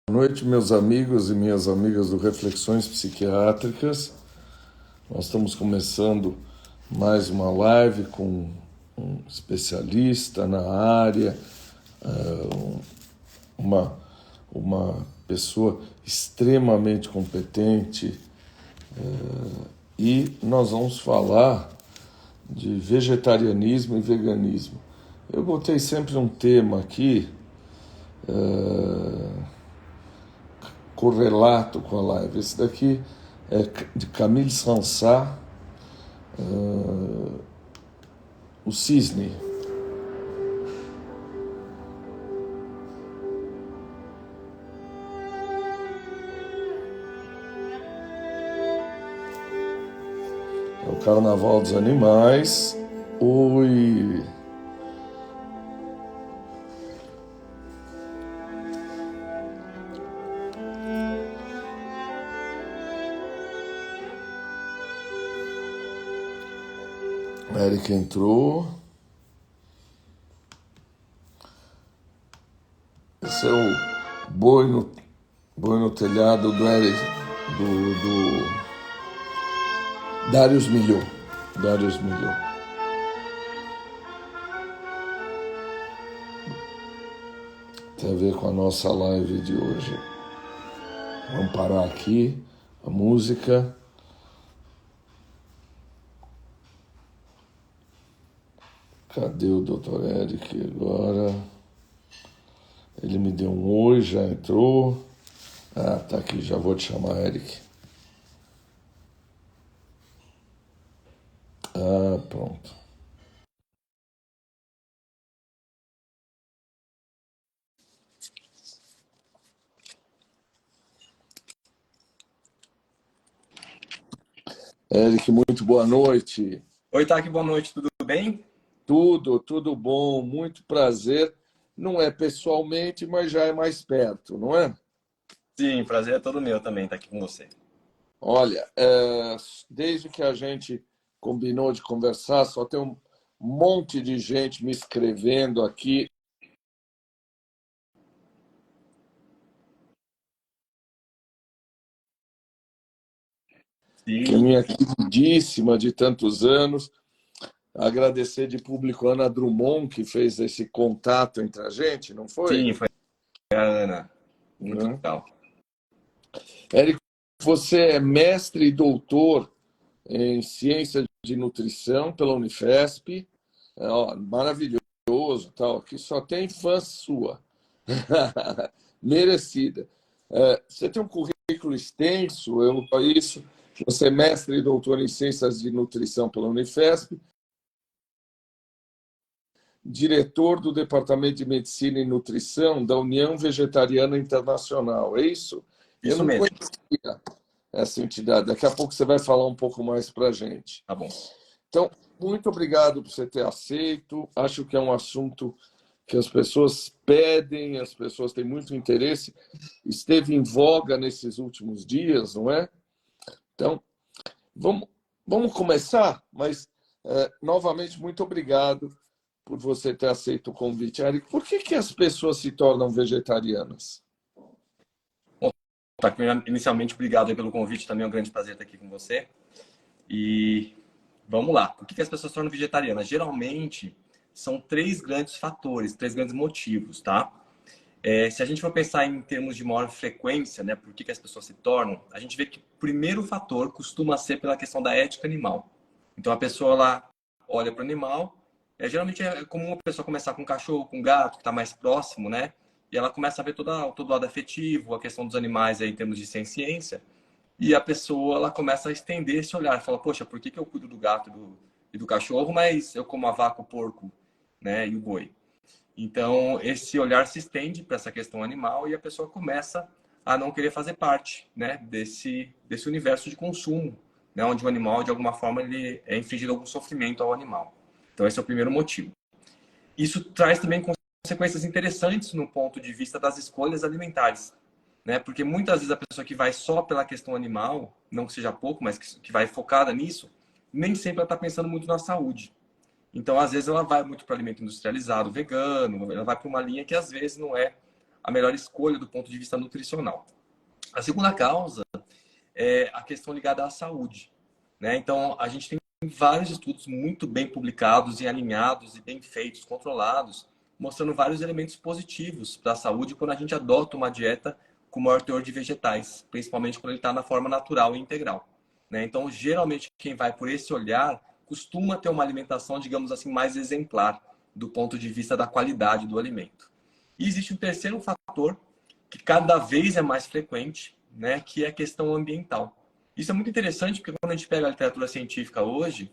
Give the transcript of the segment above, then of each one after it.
Boa noite, meus amigos e minhas amigas do Reflexões Psiquiátricas. Nós estamos começando mais uma live com um especialista na área, uma, uma pessoa extremamente competente, e nós vamos falar de vegetarianismo e veganismo. Eu botei sempre um tema aqui, correlato com a live. Esse daqui é de Camille Sansat, o cisne. É o Carnaval dos Animais. Oi. A Erika entrou. Esse é o boi no telhado do Eric, do Darius Milhaud. Darius Milhaud. Tem a ver com a nossa live de hoje. Vamos parar aqui a música. Cadê o Dr. Eric agora? Ele me deu um oi, já entrou. Ah, tá aqui, já vou te chamar, Eric. Ah, pronto. Eric, muito boa noite. Oi, Taki, boa noite, tudo bem? Tudo bom, muito prazer. Não é pessoalmente, mas já é mais perto, não é? Sim, prazer é todo meu também estar aqui com você. Olha, desde que a gente combinou de conversar, só tem um monte de gente me escrevendo aqui. Que é Sim, minha queridíssima de tantos anos. Agradecer de público a Ana Drummond, que fez esse contato entre a gente, não foi? sim, foi a Ana. Muito Né? legal. Érico, você é mestre e doutor em ciência de nutrição pela Unifesp. Ó, maravilhoso, tal. Aqui só tem fã sua. Merecida. Você tem um currículo extenso, eu isso. Você é mestre e doutor em ciências de nutrição pela Unifesp, diretor do Departamento de Medicina e Nutrição da União Vegetariana Internacional. É isso? Eu Isso não mesmo, conhecia essa entidade. Daqui a pouco você vai falar um pouco mais para a gente. tá bom. Então, muito obrigado por você ter aceito. Acho que é um assunto que as pessoas pedem, as pessoas têm muito interesse. Esteve em voga nesses últimos dias, não é? Então, vamos começar, mas, novamente, muito obrigado por você ter aceito o convite. Eric, por que as pessoas se tornam vegetarianas? Bom, Taki, inicialmente, obrigado aí pelo convite, também é um grande prazer estar aqui com você. E vamos lá, por que as pessoas se tornam vegetarianas? Geralmente, são três grandes fatores, três grandes motivos, tá? Se a gente for pensar em termos de maior frequência, né, por que as pessoas se tornam, a gente vê que o primeiro fator costuma ser pela questão da ética animal. Então a pessoa lá olha para o animal, geralmente é comum a pessoa começar com um cachorro, com um gato, que está mais próximo, né? E ela começa a ver todo o lado afetivo, a questão dos animais aí, em termos de ciência, e a pessoa ela começa a estender esse olhar, fala, poxa, por que eu cuido do gato e do cachorro, mas eu como a vaca, o porco, né, e o boi? Então, esse olhar se estende para essa questão animal e a pessoa começa a não querer fazer parte, né, desse universo de consumo, né, onde o animal, de alguma forma, ele é infligido algum sofrimento ao animal. Então, esse é o primeiro motivo. Isso traz também consequências interessantes no ponto de vista das escolhas alimentares, né, porque muitas vezes a pessoa que vai só pela questão animal, não que seja pouco, mas que vai focada nisso, nem sempre ela está pensando muito na saúde. Então, às vezes, ela vai muito para alimento industrializado, vegano, ela vai para uma linha que às vezes não é a melhor escolha do ponto de vista nutricional. A segunda causa é a questão ligada à saúde, né? Então, a gente tem vários estudos muito bem publicados e alinhados e bem feitos, controlados, mostrando vários elementos positivos para a saúde quando a gente adota uma dieta com maior teor de vegetais, principalmente quando ele está na forma natural e integral, né? Então, geralmente, quem vai por esse olhar costuma ter uma alimentação, digamos assim, mais exemplar do ponto de vista da qualidade do alimento. E existe um terceiro fator que cada vez é mais frequente, né, que é a questão ambiental. Isso é muito interessante porque quando a gente pega a literatura científica hoje,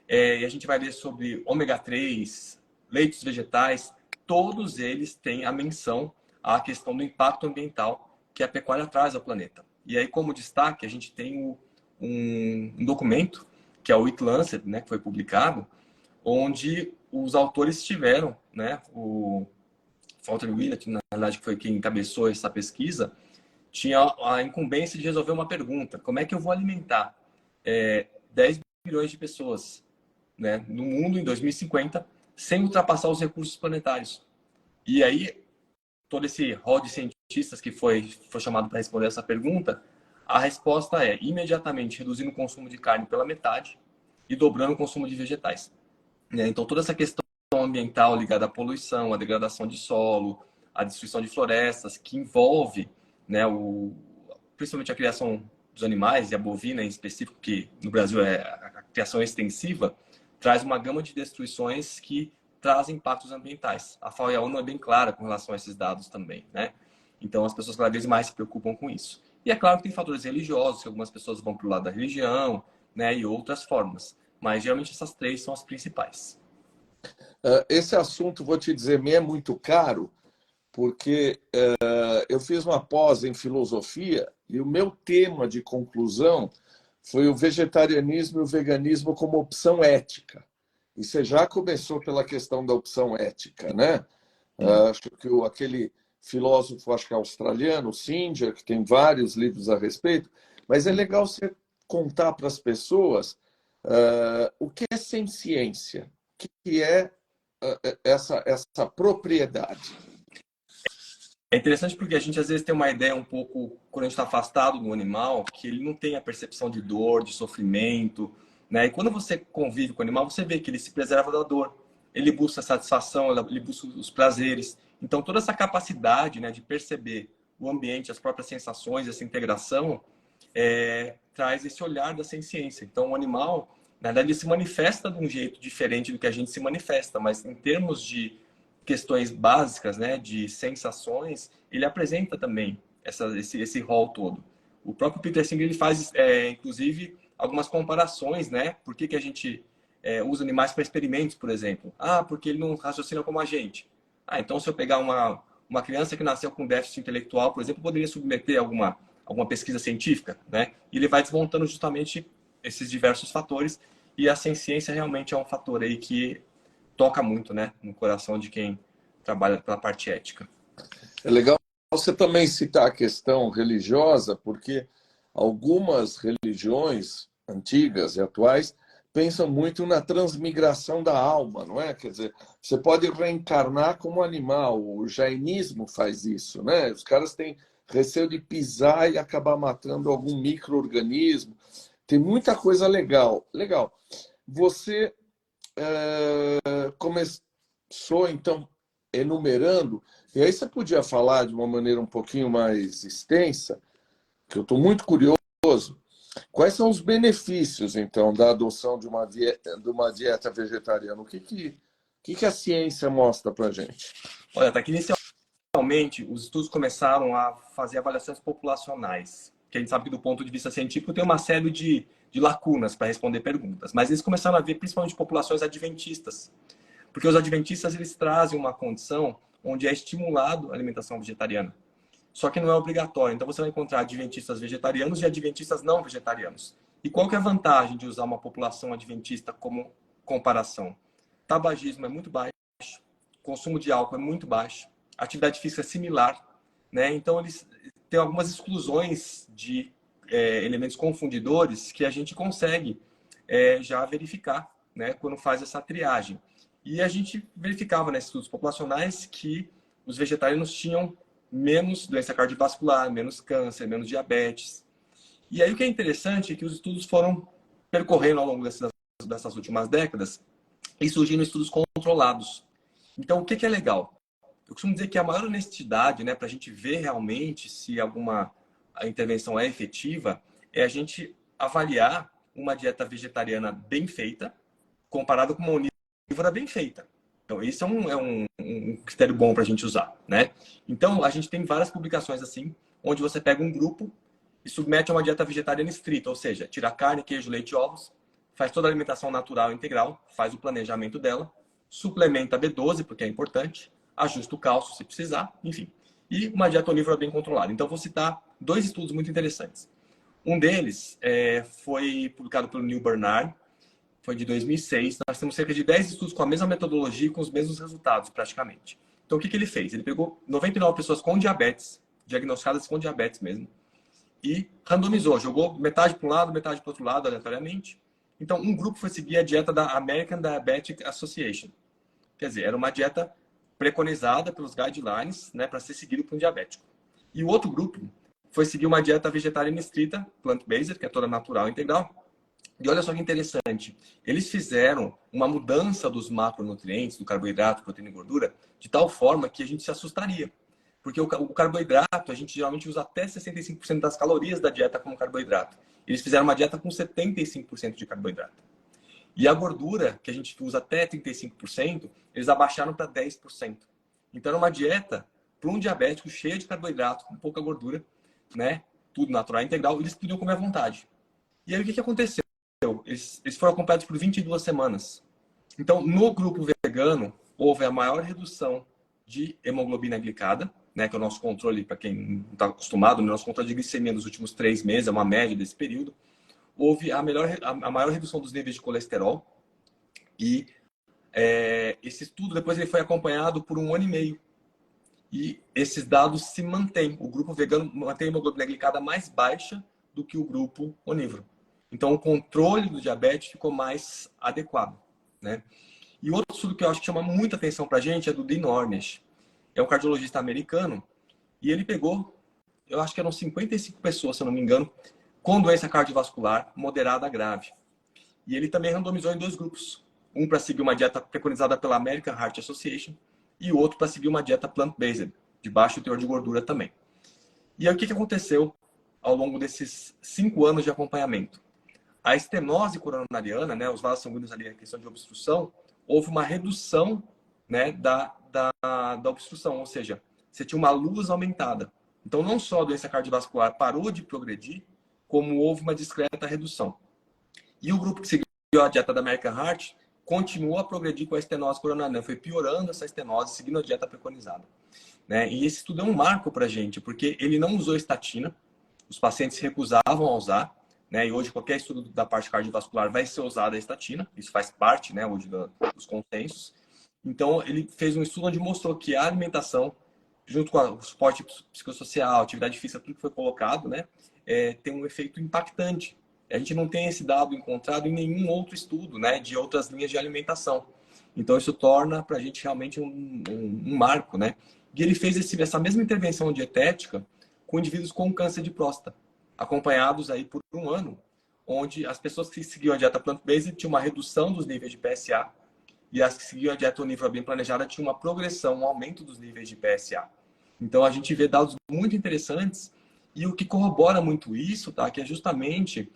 e a gente vai ler sobre ômega 3, leites vegetais, todos eles têm a menção à questão do impacto ambiental que a pecuária traz ao planeta. E aí, como destaque, a gente tem um documento, que é o It Lancet, né, que foi publicado, onde os autores tiveram, né, o Walter Willett, na verdade, que foi quem encabeçou essa pesquisa, tinha a incumbência de resolver uma pergunta: como é que eu vou alimentar 10 bilhões de pessoas, né, no mundo em 2050 sem ultrapassar os recursos planetários? E aí, todo esse rol de cientistas que foi chamado para responder essa pergunta, a resposta é imediatamente reduzindo o consumo de carne pela metade e dobrando o consumo de vegetais, né? Então, toda essa questão ambiental ligada à poluição, à degradação de solo, à destruição de florestas, que envolve, né, principalmente a criação dos animais, e a bovina em específico, que no Brasil a criação extensiva, traz uma gama de destruições que trazem impactos ambientais. A FAO e a ONU é bem clara com relação a esses dados também, né? Então, as pessoas cada vez mais se preocupam com isso. E é claro que tem fatores religiosos, que algumas pessoas vão para o lado da religião, né, e outras formas. Mas, geralmente, essas três são as principais. Esse assunto, vou te dizer, me é muito caro, porque eu fiz uma pós em filosofia e o meu tema de conclusão foi o vegetarianismo e o veganismo como opção ética. E você já começou pela questão da opção ética, né? Acho que aquele filósofo, acho que é australiano, Singer, que tem vários livros a respeito, mas é legal você contar para as pessoas o que é sem ciência, o que é essa propriedade. É interessante porque a gente às vezes tem uma ideia um pouco, quando a gente está afastado do animal, que ele não tem a percepção de dor, de sofrimento, né? E quando você convive com o animal, você vê que ele se preserva da dor, ele busca a satisfação, ele busca os prazeres. Então, toda essa capacidade, né, de perceber o ambiente, as próprias sensações, essa integração, traz esse olhar da ciência. Então, o animal, na verdade, ele se manifesta de um jeito diferente do que a gente se manifesta, mas em termos de questões básicas, né, de sensações, ele apresenta também esse rol todo. O próprio Peter Singer ele faz, inclusive, algumas comparações, né? Por que a gente usa animais para experimentos, por exemplo? Ah, porque ele não raciocina como a gente. Ah, então se eu pegar uma criança que nasceu com déficit intelectual, por exemplo, poderia submeter a alguma pesquisa científica, né? E ele vai desmontando justamente esses diversos fatores, e a ciência realmente é um fator aí que toca muito, né, no coração de quem trabalha pela parte ética. É legal você também citar a questão religiosa, porque algumas religiões antigas e atuais pensam muito na transmigração da alma, não é? Quer dizer, você pode reencarnar como animal. O jainismo faz isso, né? Os caras têm receio de pisar e acabar matando algum micro-organismo. Tem muita coisa legal. Legal. Você começou, então, enumerando, e aí você podia falar de uma maneira um pouquinho mais extensa, que eu estou muito curioso, quais são os benefícios, então, da adoção de uma dieta vegetariana? O que a ciência mostra para a gente? Olha, tá aqui inicialmente, os estudos começaram a fazer avaliações populacionais, que a gente sabe que do ponto de vista científico tem uma série de lacunas para responder perguntas, mas eles começaram a ver principalmente populações adventistas, porque os adventistas eles trazem uma condição onde é estimulado a alimentação vegetariana, só que não é obrigatório. Então você vai encontrar adventistas vegetarianos e adventistas não vegetarianos. E qual que é a vantagem de usar uma população adventista como comparação? Tabagismo é muito baixo, consumo de álcool é muito baixo, atividade física é similar, né? Então eles têm algumas exclusões de elementos confundidores que a gente consegue já verificar, né, quando faz essa triagem. E a gente verificava nesses estudos populacionais que os vegetarianos tinham menos doença cardiovascular, menos câncer, menos diabetes. E aí o que é interessante é que os estudos foram percorrendo ao longo dessas últimas décadas e surgindo estudos controlados. Então, o que é legal? Eu costumo dizer que a maior honestidade, né, para a gente ver realmente se a intervenção é efetiva, é a gente avaliar uma dieta vegetariana bem feita comparado com uma onívora bem feita. Então, isso um critério bom para a gente usar, né? Então, a gente tem várias publicações assim, onde você pega um grupo e submete a uma dieta vegetariana estrita, ou seja, tira carne, queijo, leite e ovos, faz toda a alimentação natural integral, faz o planejamento dela, suplementa B12, porque é importante, ajusta o cálcio se precisar, enfim. E uma dieta onívora bem controlada. Então, vou citar 2 estudos muito interessantes. Um deles foi publicado pelo Neil Bernard, foi de 2006. Nós temos cerca de 10 estudos com a mesma metodologia e com os mesmos resultados, praticamente. Então, o que ele fez? Ele pegou 99 pessoas com diabetes, diagnosticadas com diabetes mesmo, e randomizou, jogou metade para um lado, metade para o outro lado, aleatoriamente. Então, um grupo foi seguir a dieta da American Diabetic Association. Quer dizer, era uma dieta preconizada pelos guidelines, né, para ser seguido por um diabético. E o outro grupo foi seguir uma dieta vegetariana estrita, plant-based, que é toda natural, integral. E olha só que interessante, eles fizeram uma mudança dos macronutrientes, do carboidrato, proteína e gordura, de tal forma que a gente se assustaria. Porque o carboidrato, a gente geralmente usa até 65% das calorias da dieta como carboidrato. Eles fizeram uma dieta com 75% de carboidrato. E a gordura, que a gente usa até 35%, eles abaixaram para 10%. Então, era uma dieta para um diabético cheia de carboidrato, com pouca gordura, né? Tudo natural e integral, eles podiam comer à vontade. E aí, o que aconteceu? Eles foram acompanhados por 22 semanas. Então, no grupo vegano, houve a maior redução de hemoglobina glicada, né, que é o nosso controle, para quem não está acostumado, o nosso controle de glicemia nos últimos 3 meses, é uma média desse período. Houve a maior redução dos níveis de colesterol. E esse estudo, depois ele foi acompanhado por 1 ano e meio. E esses dados se mantêm. O grupo vegano mantém a hemoglobina glicada mais baixa do que o grupo onívoro. Então, o controle do diabetes ficou mais adequado, né? E outro estudo que eu acho que chama muita atenção para a gente é do Dean Ornish. É um cardiologista americano e ele pegou, eu acho que eram 55 pessoas, se eu não me engano, com doença cardiovascular moderada a grave. E ele também randomizou em 2 grupos. Um para seguir uma dieta preconizada pela American Heart Association e o outro para seguir uma dieta plant-based, de baixo teor de gordura também. E aí o que aconteceu ao longo desses 5 anos de acompanhamento? A estenose coronariana, né, os vasos sanguíneos ali, a questão de obstrução, houve uma redução, né, da obstrução, ou seja, você tinha uma luz aumentada. Então, não só a doença cardiovascular parou de progredir, como houve uma discreta redução. E o grupo que seguiu a dieta da American Heart continuou a progredir com a estenose coronariana, foi piorando essa estenose, seguindo a dieta preconizada, né? E esse estudo é um marco para a gente, porque ele não usou estatina, os pacientes se recusavam a usar, né? E hoje qualquer estudo da parte cardiovascular vai ser usada a estatina, isso faz parte, né, hoje dos consensos. Então, ele fez um estudo onde mostrou que a alimentação, junto com o suporte psicossocial, atividade física, tudo que foi colocado, né, tem um efeito impactante. A gente não tem esse dado encontrado em nenhum outro estudo, né, de outras linhas de alimentação. Então, isso torna para a gente realmente um marco, né? E ele fez essa mesma intervenção dietética com indivíduos com câncer de próstata, acompanhados aí por 1 ano, onde as pessoas que seguiam a dieta plant-based tinham uma redução dos níveis de PSA e as que seguiam a dieta onívora bem planejada tinham uma progressão, um aumento dos níveis de PSA. Então, a gente vê dados muito interessantes e o que corrobora muito isso, tá, que é justamente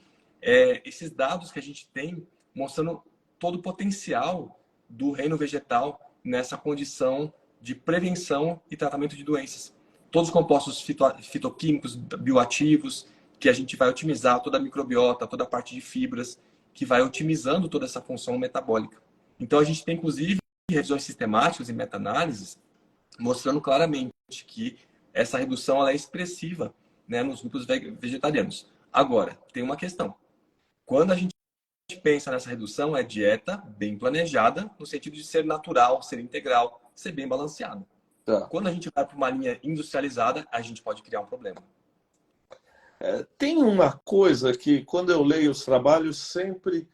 esses dados que a gente tem mostrando todo o potencial do reino vegetal nessa condição de prevenção e tratamento de doenças. Todos os compostos fitoquímicos bioativos, que a gente vai otimizar toda a microbiota, toda a parte de fibras, que vai otimizando toda essa função metabólica. Então, a gente tem, inclusive, revisões sistemáticas e meta-análises mostrando claramente que essa redução ela é expressiva, né, nos grupos vegetarianos. Agora, tem uma questão. Quando a gente pensa nessa redução, é dieta bem planejada, no sentido de ser natural, ser integral, ser bem balanceada. Tá. Quando a gente vai para uma linha industrializada, a gente pode criar um problema. Tem uma coisa que, quando eu leio os trabalhos, sempre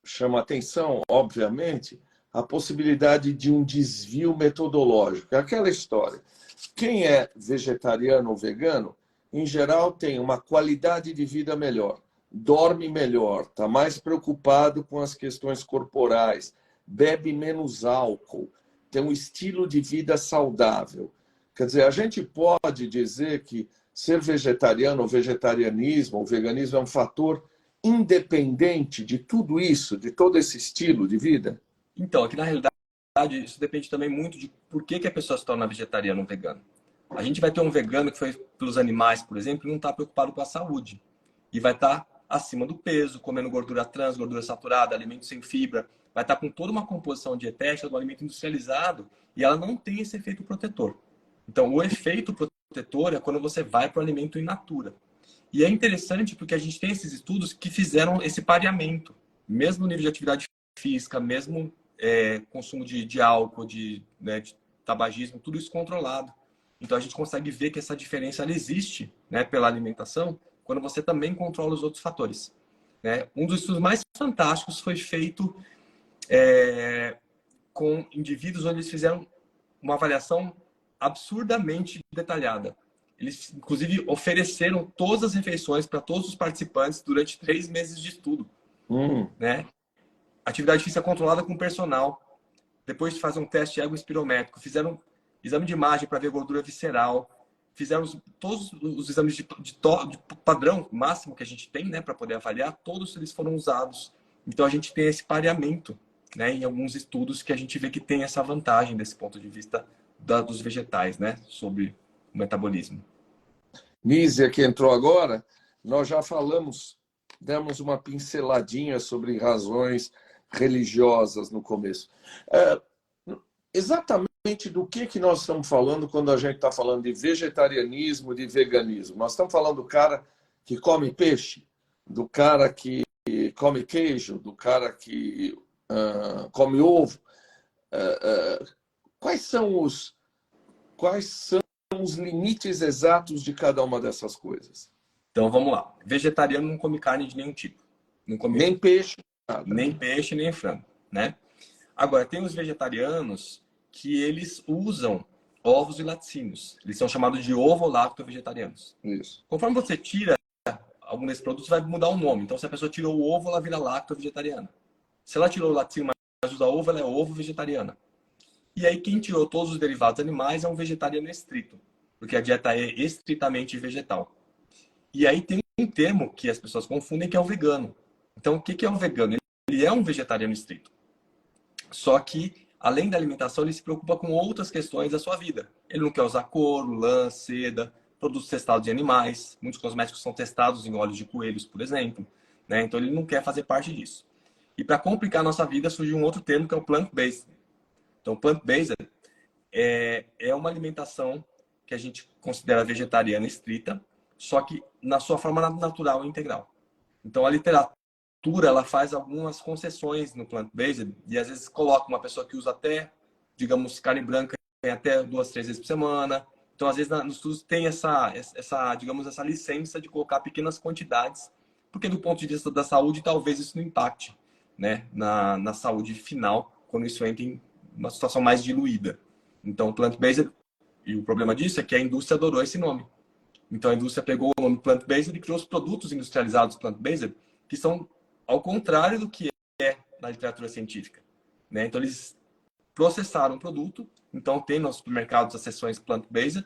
chama atenção, obviamente, a possibilidade de um desvio metodológico. É aquela história. Quem é vegetariano ou vegano, em geral, tem uma qualidade de vida melhor, dorme melhor, está mais preocupado com as questões corporais, bebe menos álcool, tem um estilo de vida saudável. Quer dizer, a gente pode dizer que ser vegetariano, ou vegetarianismo, ou veganismo é um fator independente de tudo isso, de todo esse estilo de vida? Então, aqui na realidade, isso depende também muito de por que a pessoa se torna vegetariano ou vegano. A gente vai ter um vegano que foi pelos animais, por exemplo, e não está preocupado com a saúde. E vai estar acima do peso, comendo gordura trans, gordura saturada, alimentos sem fibra. Vai estar com toda uma composição dietética do alimento industrializado e ela não tem esse efeito protetor. Então, o efeito protetor é quando você vai para o alimento in natura. E é interessante porque a gente tem esses estudos que fizeram esse pareamento. Mesmo no nível de atividade física, mesmo consumo de álcool, de tabagismo, tudo isso controlado. Então, a gente consegue ver que essa diferença ela existe, né, pela alimentação quando você também controla os outros fatores. Né? Um dos estudos mais fantásticos foi feito com indivíduos onde eles fizeram uma avaliação absurdamente detalhada. Eles, inclusive, ofereceram todas as refeições para todos os participantes durante 3 meses de estudo. Né? Atividade física controlada com personal. Depois fazem um teste ego-espirométrico. Fizeram exame de imagem para ver gordura visceral. Fizeram todos os exames de padrão máximo que a gente tem, né, para poder avaliar. Todos eles foram usados. Então, a gente tem esse pareamento, né, em alguns estudos que a gente vê que tem essa vantagem desse ponto de vista dos vegetais, né, sobre o metabolismo. Nízia, que entrou agora, nós já falamos, demos uma pinceladinha sobre razões religiosas no começo. Exatamente do que nós estamos falando quando a gente está falando de vegetarianismo, de veganismo? Nós estamos falando do cara que come peixe, do cara que come queijo, do cara que come ovo. Quais são os limites exatos de cada uma dessas coisas? Então, vamos lá. Vegetariano não come carne de nenhum tipo. Não come nem peixe, nada. Nem peixe, nem frango, né? Agora, tem os vegetarianos que eles usam ovos e laticínios. Eles são chamados de ovo-lacto-vegetarianos. Isso. Conforme você tira algum desses produtos, vai mudar o nome. Então, se a pessoa tirou o ovo, ela vira lacto-vegetariana. Se ela tirou o laticínio, mas usa ovo, ela é ovo-vegetariana. E aí, quem tirou todos os derivados animais é um vegetariano estrito, porque a dieta é estritamente vegetal. E aí tem um termo que as pessoas confundem, que é o vegano. Então, o que é um vegano? Ele é um vegetariano estrito. Só que, além da alimentação, ele se preocupa com outras questões da sua vida. Ele não quer usar couro, lã, seda, produtos testados em animais. Muitos cosméticos são testados em óleos de coelhos, por exemplo. Né? Então, ele não quer fazer parte disso. E para complicar a nossa vida, surgiu um outro termo, que é o plant-based. Então, plant-based é uma alimentação que a gente considera vegetariana estrita, só que na sua forma natural e integral. Então, a literatura ela faz algumas concessões no plant-based e às vezes coloca uma pessoa que usa até, digamos, carne branca até 2, 3 vezes por semana. Então, às vezes, nos estudos tem digamos, essa licença de colocar pequenas quantidades, porque do ponto de vista da saúde, talvez isso não impacte, né, na saúde final, quando isso entra em uma situação mais diluída. Então, plant-based, e o problema disso é que a indústria adorou esse nome. Então, a indústria pegou o nome plant-based e criou os produtos industrializados plant-based, que são ao contrário do que é na literatura científica. Né? Então, eles processaram o produto, então tem nos supermercados as seções plant-based,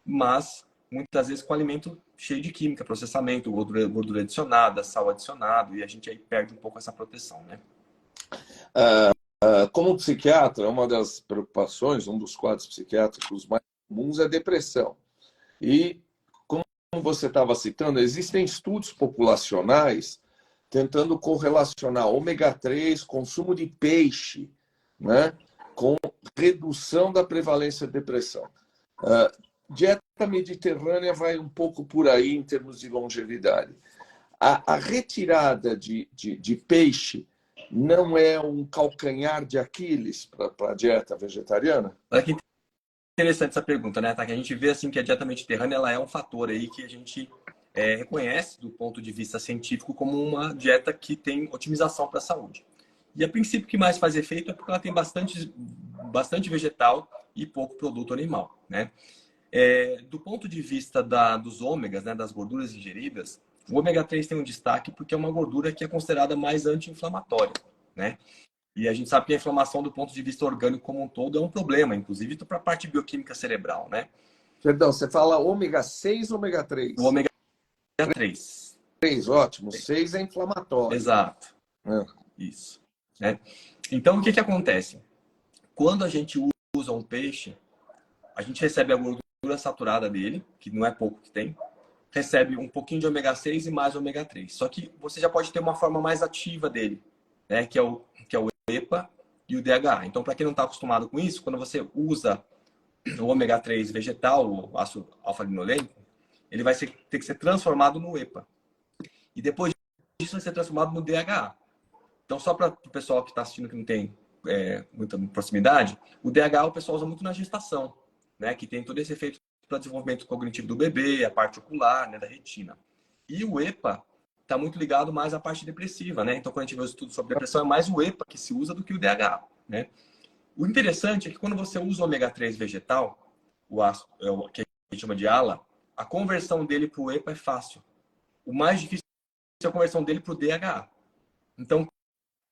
mas muitas vezes com alimento cheio de química, processamento, gordura adicionada, sal adicionado, e a gente aí perde um pouco essa proteção. Né? Como psiquiatra, uma das preocupações, um dos quadros psiquiátricos mais comuns é depressão. E, como você estava citando, existem estudos populacionais tentando correlacionar ômega 3, consumo de peixe, né, com redução da prevalência de depressão. Dieta mediterrânea vai um pouco por aí em termos de longevidade. A retirada de peixe não é um calcanhar de Aquiles para a dieta vegetariana? Olha que interessante essa pergunta, né, tá? Que a gente vê assim que a dieta mediterrânea ela é um fator aí que a gente reconhece do ponto de vista científico como uma dieta que tem otimização para a saúde. E a princípio que mais faz efeito é porque ela tem bastante vegetal e pouco produto animal, né? Do ponto de vista dos ômegas, né, das gorduras ingeridas, o ômega 3 tem um destaque porque é uma gordura que é considerada mais anti-inflamatória, né? E a gente sabe que a inflamação do ponto de vista orgânico como um todo é um problema, inclusive para a parte bioquímica cerebral, né? Perdão, você fala ômega 6 ou ômega O 3? ômega 3. 3, ótimo. 6 é inflamatório. Exato. É. Isso. Né? Então, o que acontece? Quando a gente usa um peixe, a gente recebe a gordura saturada dele, que não é pouco que tem, recebe um pouquinho de ômega 6 e mais ômega 3. Só que você já pode ter uma forma mais ativa dele, né? Que é o EPA e o DHA. Então, para quem não está acostumado com isso, quando você usa o ômega 3 vegetal, o ácido alfa-linolênico, ele vai ter que ser transformado no EPA. E depois disso vai ser transformado no DHA. Então, só para o pessoal que está assistindo que não tem muita proximidade, o DHA o pessoal usa muito na gestação, né? Que tem todo esse efeito para desenvolvimento cognitivo do bebê, a parte ocular, né, da retina. E o EPA está muito ligado mais à parte depressiva, né? Então, quando a gente vê os estudos sobre depressão, é mais o EPA que se usa do que o DHA, né? O interessante é que quando você usa o ômega 3 vegetal, o ácido, que a gente chama de ALA, a conversão dele para o EPA é fácil. O mais difícil é a conversão dele para o DHA. Então,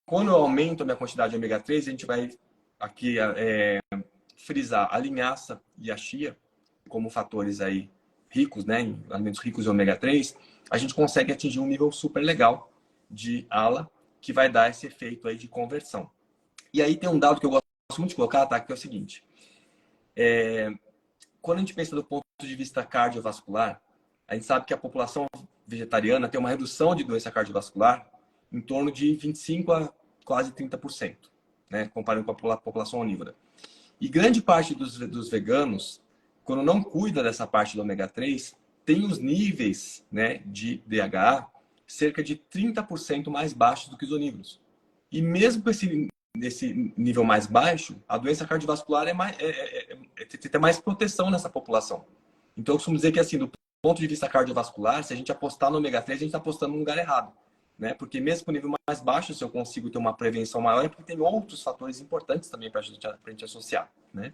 quando eu aumento a minha quantidade de ômega 3, a gente vai aqui frisar a linhaça e a chia como fatores aí ricos, né, em alimentos ricos em ômega 3, a gente consegue atingir um nível super legal de ALA, que vai dar esse efeito aí de conversão. E aí tem um dado que eu gosto muito de colocar, tá, que é o seguinte. Quando a gente pensa do ponto de vista cardiovascular, a gente sabe que a população vegetariana tem uma redução de doença cardiovascular em torno de 25% a quase 30%, né, comparando com a população onívora. E grande parte dos veganos, quando não cuida dessa parte do ômega 3, tem os níveis, né, de DHA cerca de 30% mais baixos do que os onívoros. E mesmo com nesse nível mais baixo, a doença cardiovascular tem mais proteção nessa população. Então, eu costumo dizer que, assim, do ponto de vista cardiovascular, se a gente apostar no ômega 3, a gente está apostando no lugar errado, né? Porque mesmo com o nível mais baixo, se eu consigo ter uma prevenção maior, é porque tem outros fatores importantes também para a gente associar, né?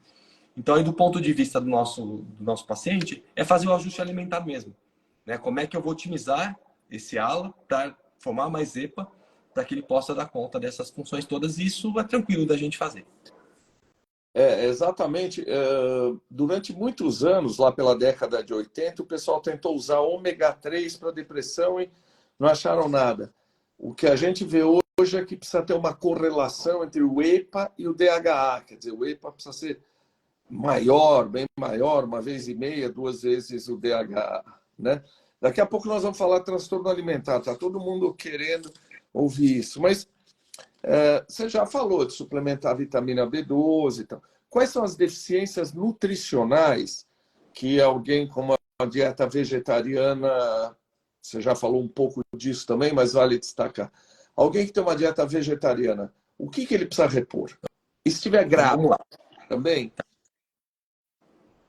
Então, aí, do ponto de vista do nosso paciente, é fazer o ajuste alimentar mesmo, né? Como é que eu vou otimizar esse ALA para formar mais EPA, para que ele possa dar conta dessas funções todas, e isso é tranquilo da gente fazer. Exatamente. Durante muitos anos, lá pela década de 80, o pessoal tentou usar ômega 3 para depressão e não acharam nada. O que a gente vê hoje é que precisa ter uma correlação entre o EPA e o DHA. Quer dizer, o EPA precisa ser maior, bem maior, 1,5 vezes, 2 vezes o DHA, né? Daqui a pouco nós vamos falar de transtorno alimentar. Está todo mundo querendo ouvir isso. Mas você já falou de suplementar a vitamina B12 e tal. Quais são as deficiências nutricionais que alguém com uma dieta vegetariana, você já falou um pouco disso também, mas vale destacar. Alguém que tem uma dieta vegetariana, o que ele precisa repor? E se estiver grávida, vamos lá. Também?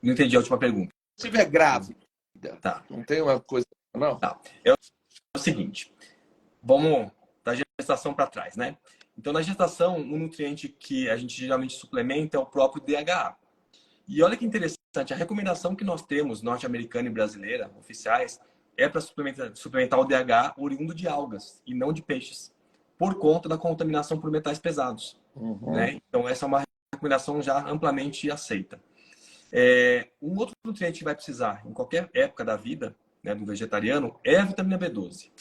Não entendi a última pergunta. Se estiver grávida, tá. Não tem uma coisa, não? Tá. É o seguinte, vamos da gestação para trás, né? Então, na gestação, um nutriente que a gente geralmente suplementa é o próprio DHA. E olha que interessante, a recomendação que nós temos, norte-americana e brasileira, oficiais, é para suplementar o DHA oriundo de algas e não de peixes, por conta da contaminação por metais pesados. Né? Então, essa é uma recomendação já amplamente aceita. Um outro nutriente que vai precisar em qualquer época da vida, né, do vegetariano, é a vitamina B12.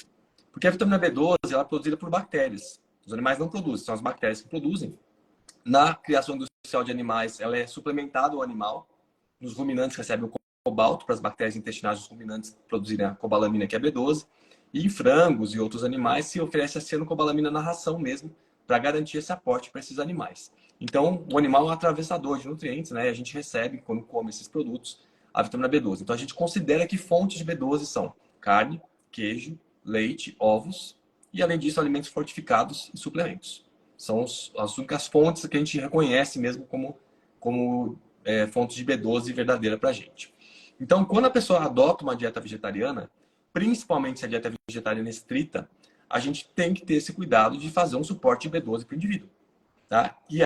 Porque a vitamina B12 ela é produzida por bactérias. Os animais não produzem, são as bactérias que produzem. Na criação industrial de animais, ela é suplementada ao animal. Nos ruminantes recebe o cobalto para as bactérias intestinais dos ruminantes produzirem a cobalamina, que é B12. E em frangos e outros animais se oferece a cianocobalamina na ração mesmo, para garantir esse aporte para esses animais. Então, o animal é um atravessador de nutrientes, né? E a gente recebe, quando come esses produtos, a vitamina B12. Então, a gente considera que fontes de B12 são carne, queijo, leite, ovos e, além disso, alimentos fortificados e suplementos. São as únicas fontes que a gente reconhece mesmo como fontes de B12 verdadeira para a gente. Então, quando a pessoa adota uma dieta vegetariana, principalmente se a dieta é vegetariana estrita, a gente tem que ter esse cuidado de fazer um suporte de B12 para o indivíduo. Tá? E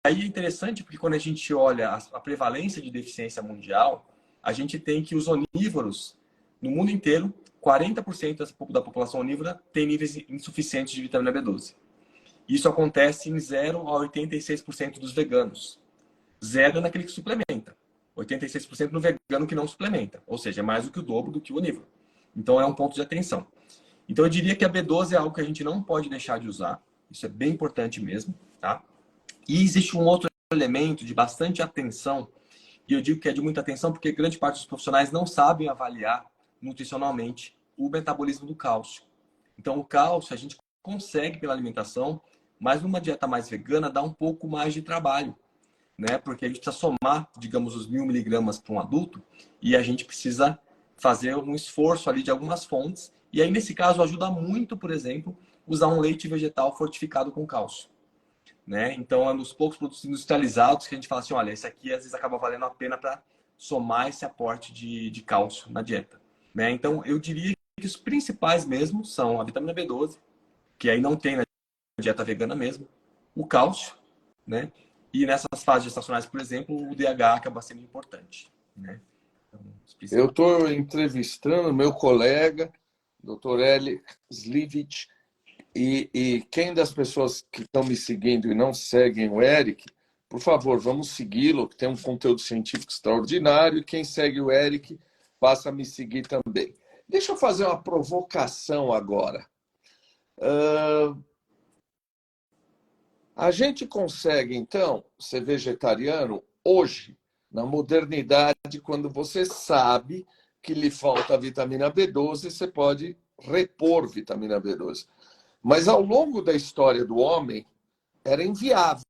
aí é interessante porque quando a gente olha a prevalência de deficiência mundial, a gente tem que os onívoros, no mundo inteiro, 40% da população onívora tem níveis insuficientes de vitamina B12. Isso acontece em 0 a 86% dos veganos. 0 é naquele que suplementa. 86% no vegano que não suplementa. Ou seja, é mais do que o dobro do que o onívoro. Então, é um ponto de atenção. Então, eu diria que a B12 é algo que a gente não pode deixar de usar. Isso é bem importante mesmo, tá? E existe um outro elemento de bastante atenção, e eu digo que é de muita atenção porque grande parte dos profissionais não sabem avaliar nutricionalmente o metabolismo do cálcio. Então, o cálcio a gente consegue pela alimentação, mas numa dieta mais vegana dá um pouco mais de trabalho, né? Porque a gente precisa somar, digamos, os 1.000 miligramas para um adulto e a gente precisa fazer um esforço ali de algumas fontes. E aí, nesse caso, ajuda muito, por exemplo, usar um leite vegetal fortificado com cálcio, né? Então, é um dos poucos produtos industrializados que a gente fala assim, olha, esse aqui às vezes acaba valendo a pena para somar esse aporte de cálcio na dieta, né? Então, eu diria que os principais mesmo são a vitamina B12, que aí não tem na dieta vegana mesmo, o cálcio, né? E nessas fases gestacionais, por exemplo, o DH acaba sendo importante, né? Então, Eu estou entrevistando meu colega, Dr. Eli Slivich, e quem das pessoas que estão me seguindo e não seguem o Eric, por favor, vamos segui-lo, que tem um conteúdo científico extraordinário, e quem segue o Eric passa a me seguir também. Deixa eu fazer uma provocação agora. A gente consegue, então, ser vegetariano hoje, na modernidade, quando você sabe que lhe falta vitamina B12, você pode repor vitamina B12. Mas ao longo da história do homem, era inviável,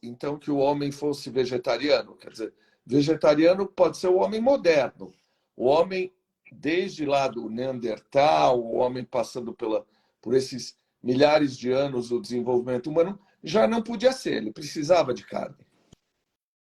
então, que o homem fosse vegetariano. Quer dizer, vegetariano pode ser o homem moderno. O homem, desde lá do Neandertal, o homem passando por esses milhares de anos do desenvolvimento humano, já não podia ser, ele precisava de carne.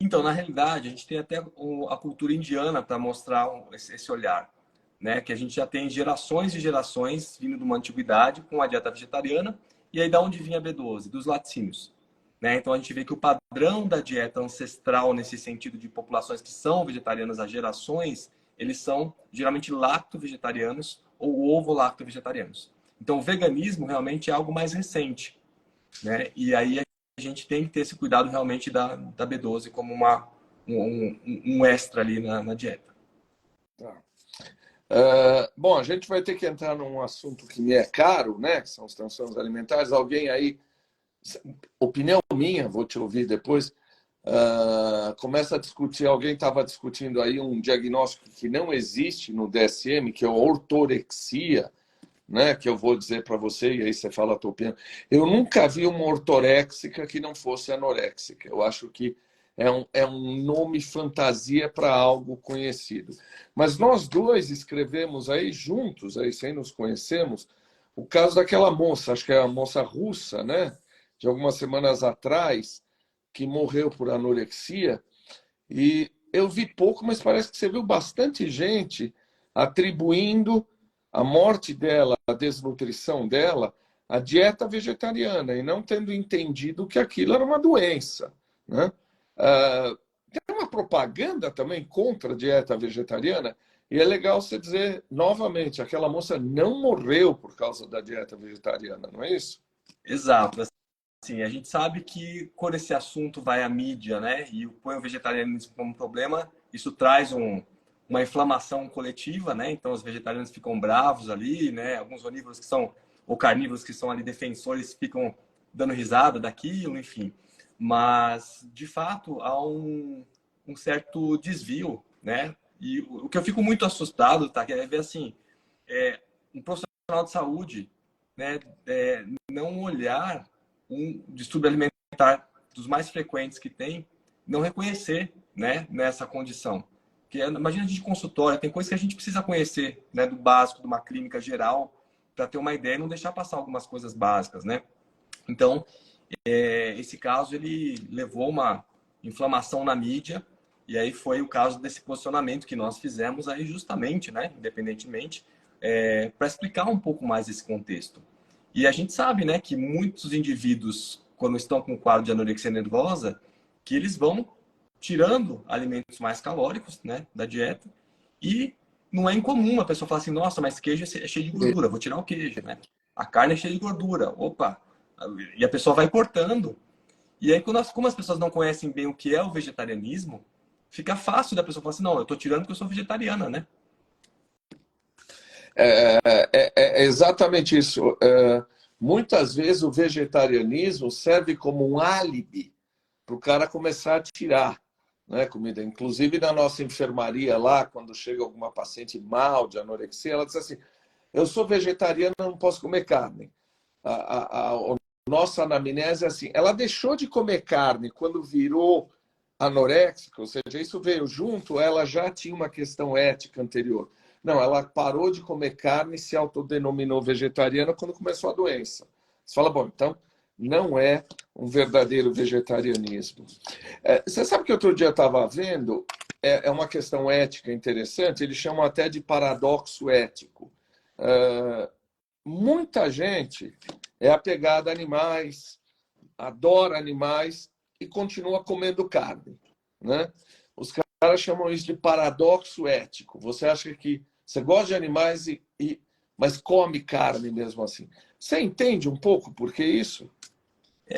Então, na realidade, a gente tem até a cultura indiana para mostrar esse olhar, né? Que a gente já tem gerações e gerações vindo de uma antiguidade com a dieta vegetariana, e aí da onde vinha a B12? Dos laticínios, né? Então, a gente vê que o padrão da dieta ancestral, nesse sentido de populações que são vegetarianas há gerações, eles são geralmente lacto-vegetarianos ou ovo-lacto-vegetarianos. Então, o veganismo realmente é algo mais recente, né? E aí a gente tem que ter esse cuidado realmente da B12 como um extra ali na dieta. Tá. Bom, a gente vai ter que entrar num assunto que me é caro, né? Que são os transtornos alimentares. Alguém aí, opinião minha, vou te ouvir depois, começa a discutir, alguém estava discutindo aí um diagnóstico que não existe no DSM, que é a ortorexia, né, que eu vou dizer para você, e aí você fala a tua opinião. Eu nunca vi uma ortoréxica que não fosse anoréxica. Eu acho que é um nome fantasia para algo conhecido. Mas nós dois escrevemos aí juntos, aí sem nos conhecermos, o caso daquela moça, acho que é a moça russa, né, de algumas semanas atrás, que morreu por anorexia. E eu vi pouco, mas parece que você viu bastante gente atribuindo a morte dela, a desnutrição dela, à dieta vegetariana, e não tendo entendido que aquilo era uma doença, né? Tem uma propaganda também contra a dieta vegetariana, e é legal você dizer novamente, aquela moça não morreu por causa da dieta vegetariana, não é isso? Exato. Assim, a gente sabe que quando esse assunto vai à mídia, né, e põe o vegetarianismo como problema, isso traz uma inflamação coletiva, né? Então os vegetarianos ficam bravos ali, né? Alguns onívoros que são ou carnívoros que são ali defensores ficam dando risada daquilo, enfim. Mas de fato há um certo desvio, né? E o que eu fico muito assustado, tá? Que é ver assim, um profissional de saúde, né? Não olhar um distúrbio alimentar dos mais frequentes que tem, não reconhecer, né? Nessa condição. Porque, imagina a gente consultório, tem coisas que a gente precisa conhecer, né, do básico, de uma clínica geral, para ter uma ideia e não deixar passar algumas coisas básicas, né? Então, esse caso, ele levou uma inflamação na mídia, e aí foi o caso desse posicionamento que nós fizemos aí justamente, né, independentemente, para explicar um pouco mais esse contexto. E a gente sabe, né, que muitos indivíduos, quando estão com quadro de anorexia nervosa, que eles vão tirando alimentos mais calóricos, né, da dieta. E não é incomum a pessoa falar assim, nossa, mas queijo é cheio de gordura, vou tirar o queijo, né? A carne é cheia de gordura, opa. E a pessoa vai cortando. E aí, como as pessoas não conhecem bem o que é o vegetarianismo, fica fácil da pessoa falar assim, não, eu tô tirando porque eu sou vegetariana, né? É exatamente isso. Muitas vezes o vegetarianismo serve como um álibi para o cara começar a tirar, né, comida. Inclusive na nossa enfermaria lá, quando chega alguma paciente mal de anorexia, ela diz assim: eu sou vegetariana, não posso comer carne. A nossa anamnese é assim: ela deixou de comer carne quando virou anoréxica, ou seja, isso veio junto, ela já tinha uma questão ética anterior. Não, ela parou de comer carne e se autodenominou vegetariana quando começou a doença. Você fala, bom, então não é um verdadeiro vegetarianismo. Você sabe que outro dia estava vendo, é uma questão ética interessante, eles chamam até de paradoxo ético. Muita gente é apegada a animais, adora animais e continua comendo carne, né? Os caras chamam isso de paradoxo ético. Você acha que você gosta de animais mas come carne mesmo assim. Você entende um pouco por que isso?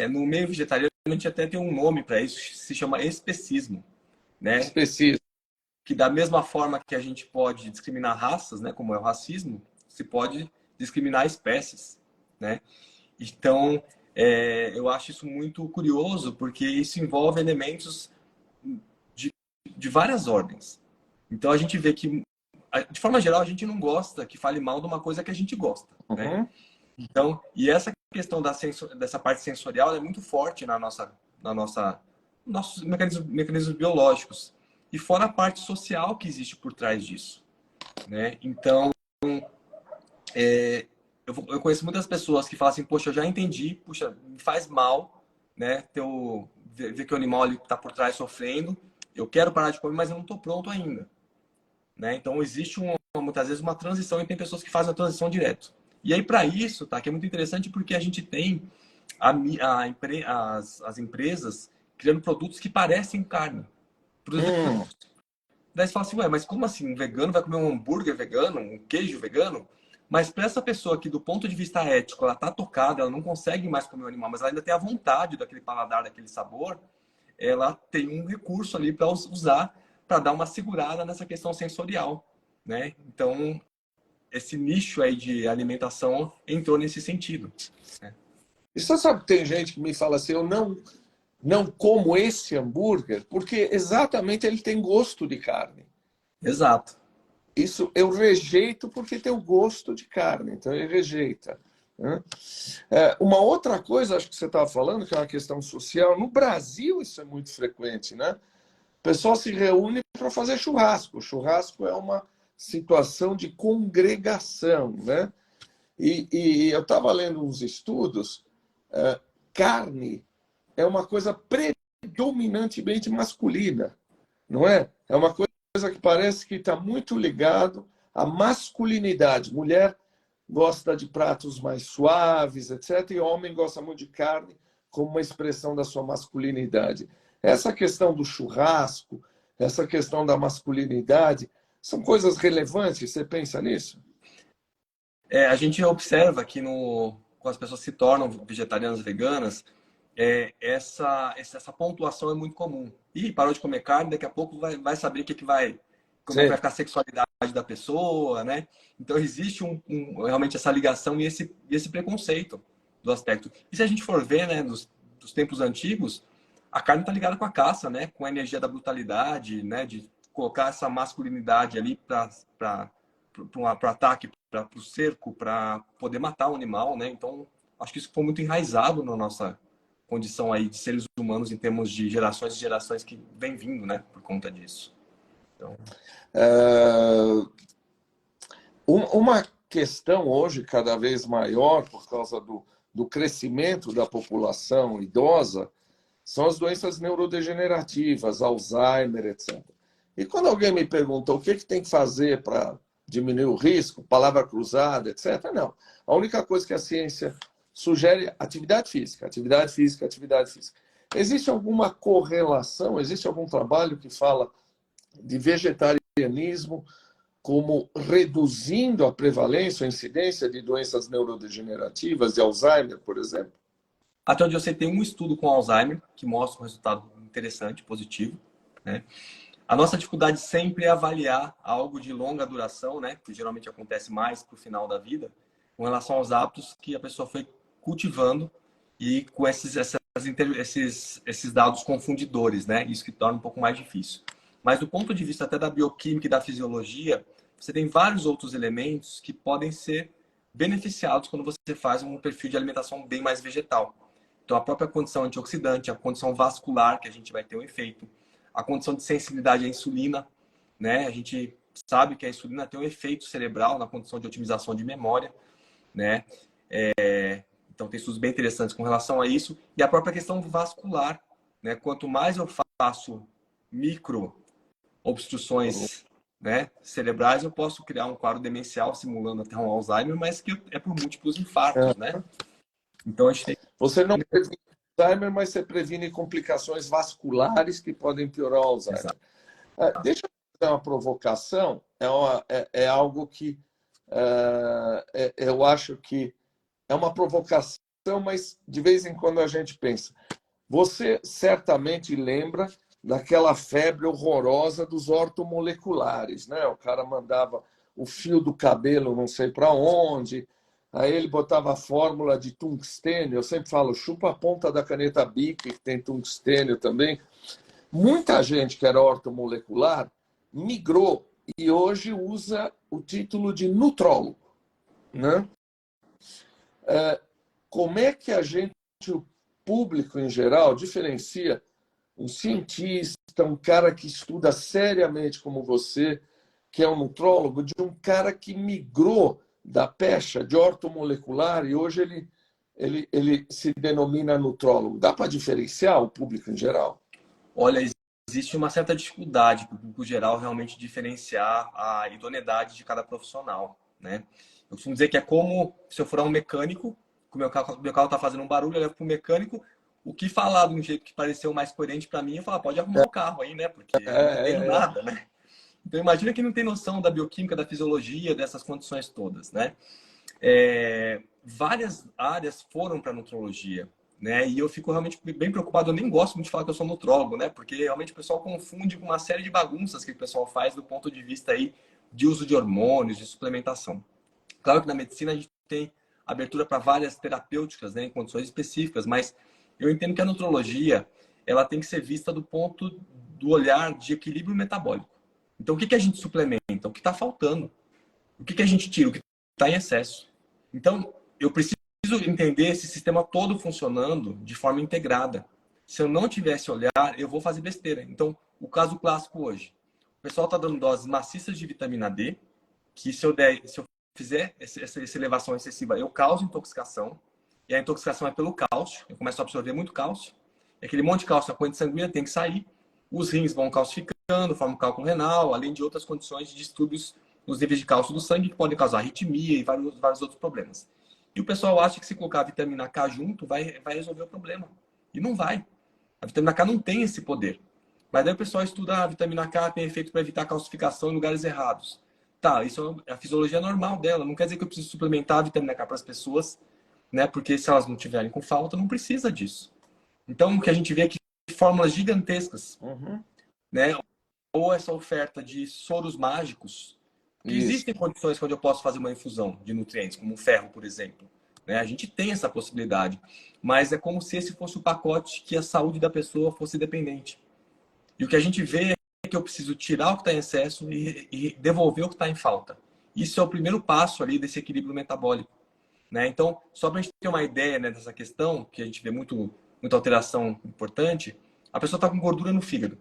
No meio vegetariano, a gente até tem um nome para isso, se chama especismo, né? Específico. Que da mesma forma que a gente pode discriminar raças, né, como é o racismo, se pode discriminar espécies, né? Então, eu acho isso muito curioso, porque isso envolve elementos de, de várias ordens. Então, a gente vê que, de forma geral, a gente não gosta que fale mal de uma coisa que a gente gosta, né? Uhum. Então, e essa questão dessa parte sensorial é muito forte nossos mecanismos biológicos. E fora a parte social que existe por trás disso, né? Então, eu conheço muitas pessoas que falam assim, poxa, eu já entendi, puxa, me faz mal, né? Ver que o animal ali está por trás sofrendo, eu quero parar de comer, mas eu não estou pronto ainda, né? Então, existe muitas vezes uma transição e tem pessoas que fazem a transição direto. E aí, para isso, tá? Que é muito interessante porque a gente tem as empresas criando produtos que parecem carne. Hum. Daí você fala assim, ué, mas como assim? Um vegano vai comer um hambúrguer vegano, um queijo vegano? Mas para essa pessoa que, do ponto de vista ético, ela tá tocada, ela não consegue mais comer o animal, mas ela ainda tem a vontade daquele paladar, daquele sabor, ela tem um recurso ali para usar para dar uma segurada nessa questão sensorial, né? Então, esse nicho aí de alimentação entrou nesse sentido, né? E você sabe que tem gente que me fala assim, eu não como esse hambúrguer porque exatamente ele tem gosto de carne. Exato. Isso eu rejeito porque tem o gosto de carne, então ele rejeita, né? Uma outra coisa, acho que você estava falando, que é uma questão social, no Brasil isso é muito frequente, né? O pessoal se reúne para fazer churrasco. O churrasco é uma situação de congregação, né? E eu estava lendo uns estudos, carne é uma coisa predominantemente masculina, não é? É uma coisa que parece que está muito ligado à masculinidade. Mulher gosta de pratos mais suaves, etc. E homem gosta muito de carne como uma expressão da sua masculinidade. Essa questão do churrasco, essa questão da masculinidade, são coisas relevantes, você pensa nisso? A gente observa que quando as pessoas se tornam vegetarianas e veganas, essa pontuação é muito comum. E parou de comer carne, daqui a pouco vai saber como é que vai Sim. ficar a sexualidade da pessoa, né? Então existe realmente essa ligação e esse preconceito do aspecto. E se a gente for ver, né, dos tempos antigos, a carne está ligada com a caça, né? Com a energia da brutalidade, né? De colocar essa masculinidade ali para o ataque, para o cerco, para poder matar o animal, né? Então acho que isso ficou muito enraizado na nossa condição aí de seres humanos em termos de gerações e gerações que vem vindo, né, por conta disso. Então, Uma questão hoje cada vez maior por causa do crescimento da população idosa são as doenças neurodegenerativas, Alzheimer, etc. E quando alguém me pergunta o que tem que fazer para diminuir o risco, palavra cruzada, etc., não. A única coisa que a ciência sugere é atividade física, atividade física, atividade física. Existe alguma correlação, existe algum trabalho que fala de vegetarianismo como reduzindo a prevalência, a incidência de doenças neurodegenerativas, de Alzheimer, por exemplo? Até onde eu sei, tem um estudo com Alzheimer que mostra um resultado interessante, positivo, né? A nossa dificuldade sempre é avaliar algo de longa duração, né? Que geralmente acontece mais para o final da vida, com relação aos hábitos que a pessoa foi cultivando e com esses dados confundidores, né? Isso que torna um pouco mais difícil. Mas do ponto de vista até da bioquímica e da fisiologia, você tem vários outros elementos que podem ser beneficiados quando você faz um perfil de alimentação bem mais vegetal. Então, a própria condição antioxidante, a condição vascular, que a gente vai ter um efeito, a condição de sensibilidade à insulina, né? A gente sabe que a insulina tem um efeito cerebral na condição de otimização de memória, né? Então, tem estudos bem interessantes com relação a isso. E a própria questão vascular, né? Quanto mais eu faço micro obstruções, né, cerebrais, eu posso criar um quadro demencial simulando até um Alzheimer, mas que é por múltiplos infartos, né? Então, a gente tem... Você não previne Alzheimer, mas você previne complicações vasculares que podem piorar o Alzheimer. Exato. Deixa eu fazer uma provocação, é algo que eu acho que é uma provocação, mas de vez em quando a gente pensa. Você certamente lembra daquela febre horrorosa dos ortomoleculares, né? O cara mandava o fio do cabelo não sei para onde, aí ele botava a fórmula de tungstênio, eu sempre falo, chupa a ponta da caneta Bic, que tem tungstênio também. Muita gente que era ortomolecular migrou e hoje usa o título de nutrólogo, né? Como é que a gente, o público em geral, diferencia um cientista, um cara que estuda seriamente como você, que é um nutrólogo, de um cara que migrou da pecha de ortomolecular e hoje ele se denomina nutrólogo? Dá para diferenciar o público em geral? Olha, existe uma certa dificuldade para o público geral realmente diferenciar a idoneidade de cada profissional, né? Eu costumo dizer que é como se eu for um mecânico, o meu carro está fazendo um barulho, eu levo para o mecânico, o que falar de um jeito que pareceu mais coerente para mim, eu falo, pode arrumar o carro aí, né? Porque eu não entendo nada, né? Então imagina que não tem noção da bioquímica, da fisiologia, dessas condições todas, né? Várias áreas foram para a nutrologia, né? E eu fico realmente bem preocupado. Eu nem gosto muito de falar que eu sou nutrólogo, né? Porque realmente o pessoal confunde com uma série de bagunças que o pessoal faz do ponto de vista aí de uso de hormônios, de suplementação. Claro que na medicina a gente tem abertura para várias terapêuticas, né, em condições específicas, mas eu entendo que a nutrologia ela tem que ser vista do ponto do olhar de equilíbrio metabólico. Então, o que a gente suplementa? O que está faltando? O que a gente tira? O que está em excesso? Então, eu preciso entender esse sistema todo funcionando de forma integrada. Se eu não tiver esse olhar, eu vou fazer besteira. Então, o caso clássico hoje. O pessoal está dando doses maciças de vitamina D, que se eu fizer essa elevação excessiva, eu causo intoxicação. E a intoxicação é pelo cálcio. Eu começo a absorver muito cálcio. E aquele monte de cálcio na corrente sanguínea tem que sair. Os rins vão calcificando, formam cálculo renal, além de outras condições de distúrbios nos níveis de cálcio do sangue que podem causar arritmia e vários outros problemas. E o pessoal acha que se colocar a vitamina K junto vai resolver o problema. E não vai. A vitamina K não tem esse poder. Mas daí o pessoal estuda a vitamina K tem efeito para evitar calcificação em lugares errados. Tá, isso é a fisiologia normal dela. Não quer dizer que eu preciso suplementar a vitamina K para as pessoas, né? Porque se elas não tiverem com falta, não precisa disso. Então, o que a gente vê é que fórmulas gigantescas, né? Ou essa oferta de soros mágicos. Existem condições onde eu posso fazer uma infusão de nutrientes, como o ferro, por exemplo. Né? A gente tem essa possibilidade. Mas é como se esse fosse o pacote que a saúde da pessoa fosse dependente. E o que a gente vê é que eu preciso tirar o que está em excesso e devolver o que está em falta. Isso é o primeiro passo ali desse equilíbrio metabólico. Né? Então, só para a gente ter uma ideia, né, dessa questão, que a gente vê muita alteração importante, a pessoa está com gordura no fígado.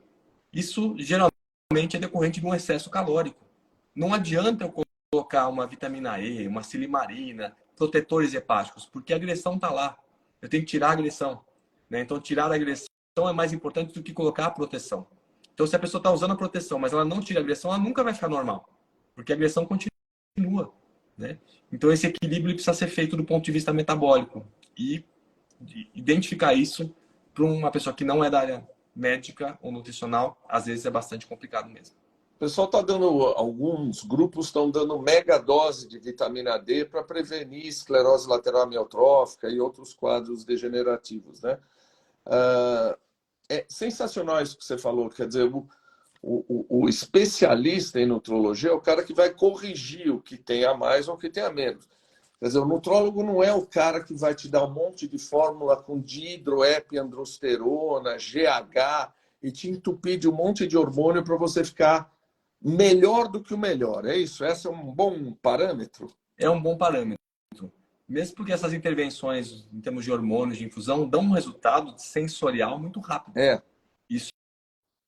Isso geralmente é decorrente de um excesso calórico. Não adianta eu colocar uma vitamina E, uma silimarina, protetores hepáticos, porque a agressão está lá. Eu tenho que tirar a agressão. Né? Então, tirar a agressão é mais importante do que colocar a proteção. Então, se a pessoa está usando a proteção, mas ela não tira a agressão, ela nunca vai ficar normal. Porque a agressão continua. Né? Então, esse equilíbrio precisa ser feito do ponto de vista metabólico. E identificar isso para uma pessoa que não é da área médica ou nutricional, às vezes é bastante complicado mesmo. O pessoal está dando, alguns grupos estão dando mega dose de vitamina D para prevenir esclerose lateral amiotrófica e outros quadros degenerativos, né? É sensacional isso que você falou, quer dizer, o especialista em nutrologia é o cara que vai corrigir o que tem a mais ou o que tem a menos. Quer dizer, o nutrólogo não é o cara que vai te dar um monte de fórmula com dihidroepiandrosterona, GH, e te entupir de um monte de hormônio para você ficar melhor do que o melhor. É isso? Esse é um bom parâmetro? É um bom parâmetro. Mesmo porque essas intervenções em termos de hormônios, de infusão, dão um resultado sensorial muito rápido. É. Isso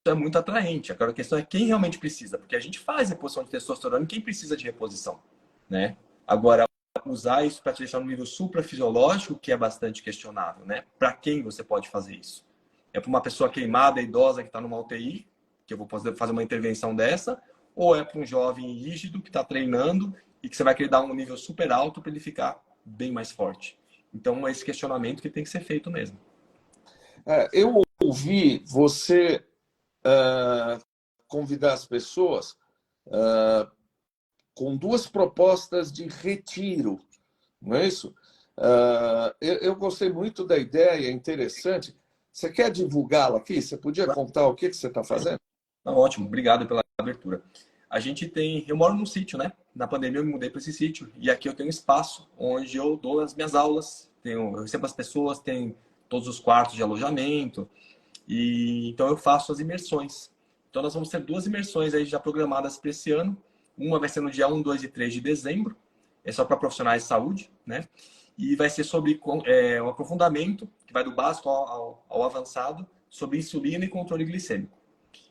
é muito atraente. Agora a questão é quem realmente precisa, porque a gente faz reposição de testosterona em quem precisa de reposição, né? Agora, usar isso para te deixar no nível suprafisiológico, que é bastante questionável, né? Para quem você pode fazer isso? É para uma pessoa queimada, idosa, que está numa UTI, que eu vou fazer uma intervenção dessa, ou é para um jovem rígido que está treinando e que você vai querer dar um nível super alto para ele ficar bem mais forte? Então, é esse questionamento que tem que ser feito mesmo. Eu ouvi você convidar as pessoas com duas propostas de retiro, não é isso? Eu gostei muito da ideia, é interessante. Você quer divulgá-la aqui? Você podia contar o que você está fazendo? Tá ótimo, obrigado pela abertura. A gente tem, eu moro num sítio, né? Na pandemia eu me mudei para esse sítio e aqui eu tenho um espaço onde eu dou as minhas aulas, eu recebo as pessoas, tem todos os quartos de alojamento e então eu faço as imersões. Então nós vamos ter duas imersões aí já programadas para esse ano. Uma vai ser no dia 1, 2 e 3 de dezembro, é só para profissionais de saúde, né? E vai ser sobre um aprofundamento, que vai do básico ao avançado, sobre insulina e controle glicêmico.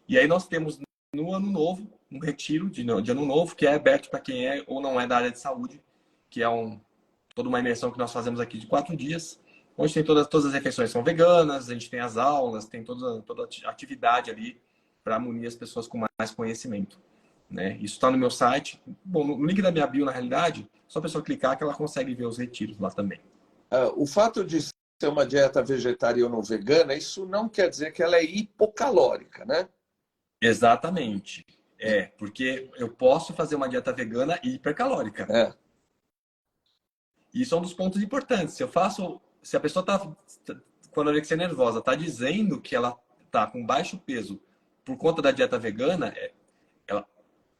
E aí nós temos no ano novo, um retiro de ano novo, que é aberto para quem é ou não é da área de saúde, que é toda uma imersão que nós fazemos aqui de 4 dias, onde tem todas as refeições são veganas, a gente tem as aulas, tem toda a atividade ali para munir as pessoas com mais conhecimento. Né? Isso está no meu site. Bom, no link da minha bio, na realidade, só a pessoa clicar que ela consegue ver os retiros lá também. O fato de ser uma dieta vegetariana ou vegana, isso não quer dizer que ela é hipocalórica, né? Exatamente. Porque eu posso fazer uma dieta vegana e hipercalórica. Isso é um dos pontos importantes. Se a pessoa está com anorexia nervosa, está dizendo que ela está com baixo peso por conta da dieta vegana,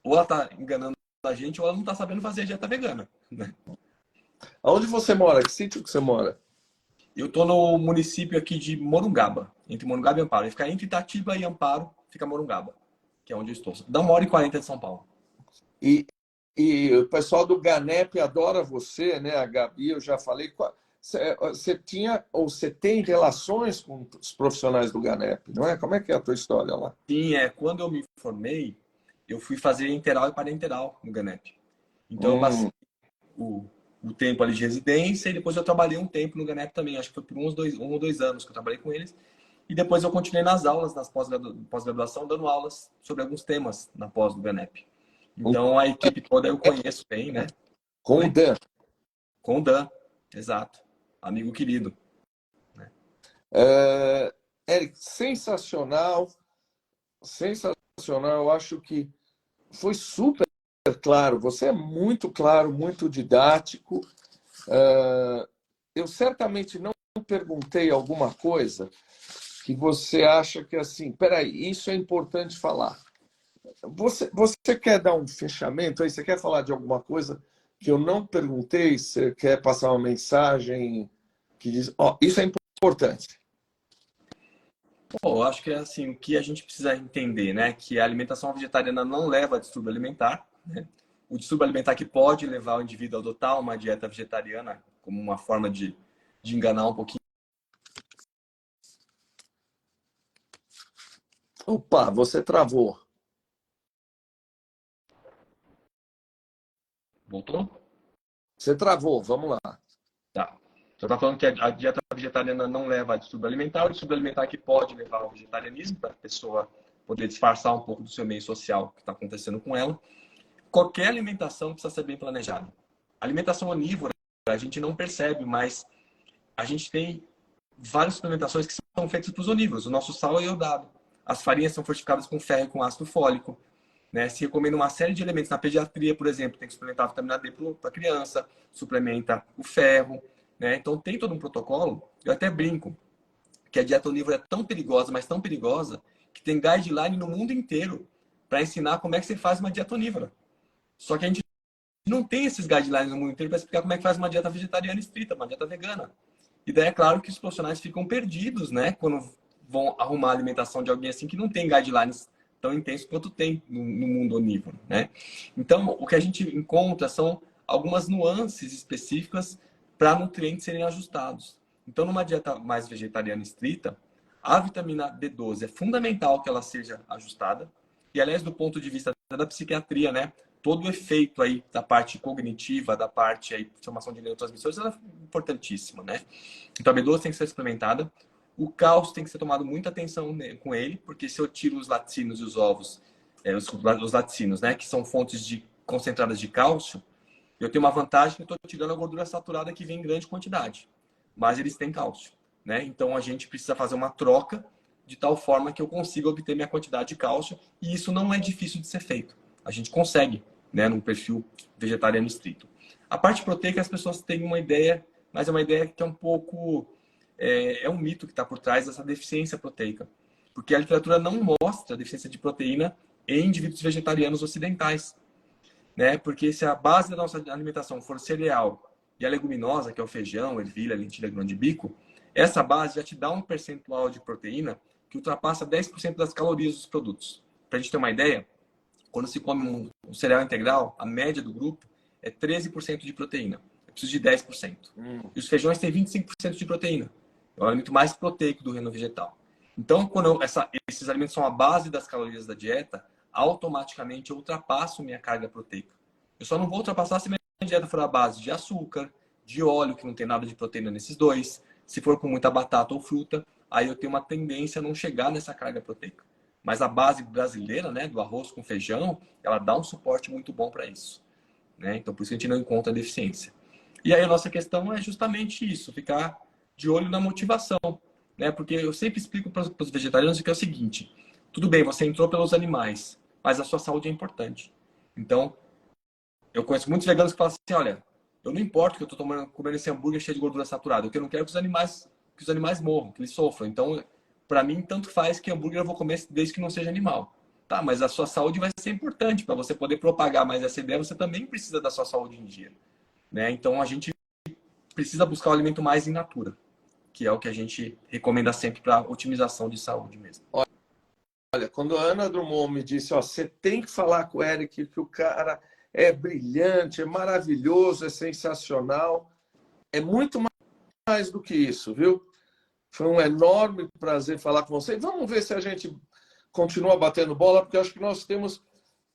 ou ela está enganando a gente ou ela não está sabendo fazer a dieta vegana. Né? Onde você mora? Que sítio que você mora? Eu estou no município aqui de Morungaba, entre Morungaba e Amparo. Ele fica entre Itatiba e Amparo, fica Morungaba, que é onde eu estou. Dá 1h40 de São Paulo. E o pessoal do GANEP adora você, né? A Gabi, eu já falei. Você tinha ou você tem relações com os profissionais do GANEP, não é? Como é que é a tua história lá? Sim, quando eu me formei, eu fui fazer integral e parenteral no GANEP. Então eu passei o tempo ali de residência e depois eu trabalhei um tempo no GANEP também. Acho que foi por um ou dois anos que eu trabalhei com eles. E depois eu continuei nas aulas, nas pós-graduação, dando aulas sobre alguns temas na pós do GANEP. Então a equipe toda eu conheço bem, né? Com o Dan. Com o Dan, exato. Amigo querido. Né? Eric, sensacional. Sensacional. Eu acho que foi super claro. Você é muito claro, muito didático. Eu certamente não perguntei alguma coisa que você acha que assim, peraí, isso é importante falar. Você quer dar um fechamento aí? Você quer falar de alguma coisa que eu não perguntei? Você quer passar uma mensagem que diz, isso é importante? Bom, eu acho que é assim, o que a gente precisa entender, né? Que a alimentação vegetariana não leva a distúrbio alimentar, né? O distúrbio alimentar que pode levar o indivíduo a adotar uma dieta vegetariana como uma forma de enganar um pouquinho. Opa, você travou. Voltou? Você travou, vamos lá. Tá. Você está falando que a dieta vegetariana não leva a distúrbio alimentar, o distúrbio alimentar que pode levar ao vegetarianismo, para a pessoa poder disfarçar um pouco do seu meio social que está acontecendo com ela. Qualquer alimentação precisa ser bem planejada. Alimentação onívora, a gente não percebe, mas a gente tem várias suplementações que são feitas para os onívoros. O nosso sal é iodado. As farinhas são fortificadas com ferro e com ácido fólico. Né? Se recomenda uma série de elementos. Na pediatria, por exemplo, tem que suplementar a vitamina D para a criança, suplementa o ferro. Né? Então, tem todo um protocolo. Eu até brinco que a dieta onívora é tão perigosa, mas tão perigosa, que tem guideline no mundo inteiro para ensinar como é que você faz uma dieta onívora. Só que a gente não tem esses guidelines no mundo inteiro para explicar como é que faz uma dieta vegetariana estrita, uma dieta vegana. E daí é claro que os profissionais ficam perdidos, né? Quando vão arrumar a alimentação de alguém assim que não tem guidelines tão intensos quanto tem no mundo onívoro, né? Então, o que a gente encontra são algumas nuances específicas para nutrientes serem ajustados. Então, numa dieta mais vegetariana estrita, a vitamina B12 é fundamental que ela seja ajustada. E, aliás, do ponto de vista da psiquiatria, né? Todo o efeito aí da parte cognitiva, da parte aí de formação de neurotransmissores, ela é importantíssima, né? Então, a B12 tem que ser suplementada. O cálcio tem que ser tomado muita atenção com ele, porque se eu tiro os laticínios e os ovos, os laticínios, né? Que são fontes concentradas de cálcio, eu tenho uma vantagem que eu estou tirando a gordura saturada que vem em grande quantidade. Mas eles têm cálcio, né? Então, a gente precisa fazer uma troca de tal forma que eu consiga obter minha quantidade de cálcio. E isso não é difícil de ser feito. A gente consegue, né, num perfil vegetariano estrito. A parte proteica, as pessoas têm uma ideia, mas é uma ideia que é um pouco... É um mito que está por trás dessa deficiência proteica. Porque a literatura não mostra a deficiência de proteína em indivíduos vegetarianos ocidentais. Né? Porque se a base da nossa alimentação for cereal e a leguminosa, que é o feijão, ervilha, lentilha, grão de bico, essa base já te dá um percentual de proteína que ultrapassa 10% das calorias dos produtos. Para a gente ter uma ideia, quando se come um cereal integral, a média do grupo é 13% de proteína. Eu preciso de 10%. E os feijões têm 25% de proteína. É o alimento mais proteico do reino vegetal. Então, quando esses alimentos são a base das calorias da dieta, automaticamente eu ultrapasso minha carga proteica. Eu só não vou ultrapassar se minha dieta for a base de açúcar, de óleo, que não tem nada de proteína nesses dois. Se for com muita batata ou fruta, aí eu tenho uma tendência a não chegar nessa carga proteica. Mas a base brasileira, né, do arroz com feijão, ela dá um suporte muito bom para isso. Né? Então, por isso que a gente não encontra deficiência. E aí a nossa questão é justamente isso, ficar de olho na motivação. Né? Porque eu sempre explico para os vegetarianos que é o seguinte, tudo bem, você entrou pelos animais, mas a sua saúde é importante. Então, eu conheço muitos veganos que falam assim, olha, eu não importo que eu estou comendo esse hambúrguer cheio de gordura saturada, eu não quero que os animais morram, que eles sofram. Então, para mim, tanto faz que hambúrguer eu vou comer desde que não seja animal. Tá, mas a sua saúde vai ser importante. Para você poder propagar mais essa ideia, você também precisa da sua saúde em dia. Né? Então, a gente precisa buscar o alimento mais in natura, que é o que a gente recomenda sempre para otimização de saúde mesmo. Olha, quando a Ana Drummond me disse, ó, você tem que falar com o Eric, que o cara é brilhante, é maravilhoso, é sensacional, é muito mais do que isso, viu? Foi um enorme prazer falar com você. Vamos ver se a gente continua batendo bola, porque eu acho que nós temos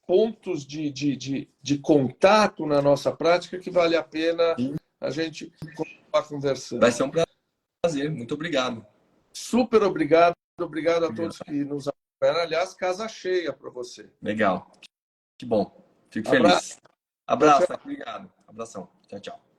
pontos de contato na nossa prática que vale a pena a gente continuar conversando. Vai ser um prazer. Muito obrigado. Super obrigado. Obrigado a todos que nos acompanharam. Aliás, casa cheia para você. Legal. Que bom. Fico feliz. Abraço. Obrigado. Abração. Tchau, tchau.